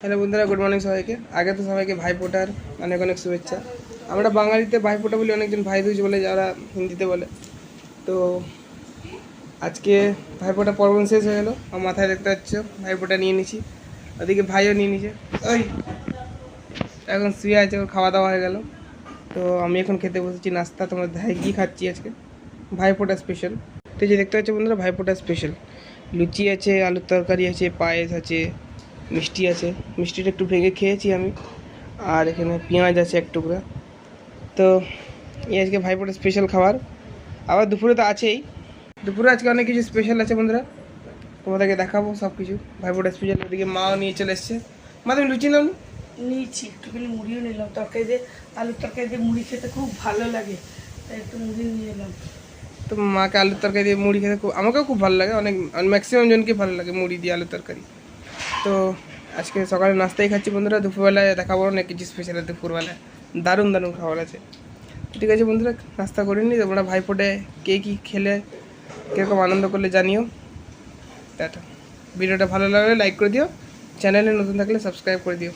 Hello বন্ধুরা, good morning সবাইকে। আগে তো সবাইকে ভাইফোঁটার অনেক অনেক শুভেচ্ছা। আমরা বাঙালিতে ভাইফোঁটা বলি, অনেকজন ভাই দুজ বলে, যারা হিন্দিতে বলে। তো আজকে ভাইফোঁটা পর্বণ শেষ হয়ে গেলো। আমার মাথায় দেখতে পাচ্ছ ভাইফোঁটা নিয়ে নিছি, ওদিকে ভাইও নিয়ে নিছে। ওই এখন শুয়ে আছে, ওর খাওয়া দাওয়া হয়ে গেল। তো আমি এখন খেতে বসেছি নাস্তা। তোমার ভাই কী খাচ্ছি আজকে? ভাইফোঁটা স্পেশাল। তো যে দেখতে পাচ্ছ বন্ধুরা, ভাইফোঁটা স্পেশাল লুচি আছে, আলুর তরকারি আছে, পায়েস আছে, মিষ্টি আছে। মিষ্টিটা একটু ভেঙে খেয়েছি আমি। আর এখানে পেঁয়াজ আছে এক টুকরা। তো এই আজকে ভাইফোঁটা স্পেশাল খাবার। আবার দুপুরে তো আছেই, দুপুরে আজকে অনেক কিছু স্পেশাল আছে বন্ধুরা, তোমাদেরকে দেখাবো সব কিছু। ভাইফোঁটা স্পেশাল। ওদিকে মাও নিয়ে চলে এসছে। মা তুমি লুচি নাও? নিয়েছি, একটুখানি মুড়িও নিলাম। তরকারি দিয়ে, আলুর তরকারি দিয়ে মুড়ি খেতে খুব ভালো লাগে, তাই একটু মুড়ি নিয়ে এলাম। তো মাকে আলুর তরকারি দিয়ে মুড়ি খেতে খুব, আমাকেও খুব ভালো লাগে। অনেক ম্যাক্সিমাম জনকে ভালো লাগে মুড়ি দিয়ে আলুর তরকারি। তো আজকে সকালে নাস্তাই খাচ্ছি বন্ধুরা। দুপুরবেলায় দেখাবো অনেক কিছু স্পেশাল। দুপুরবেলায় দারুণ দারুণ খাবার আছে। ঠিক আছে বন্ধুরা, নাস্তা করে নিই। তোমরা ভাইফোঁটায় কে কী খেলে, কীরকম আনন্দ করলে জানিও। টাটা। ভিডিওটা ভালো লাগলে লাইক করে দিও, চ্যানেলে নতুন থাকলে সাবস্ক্রাইব করে দিও।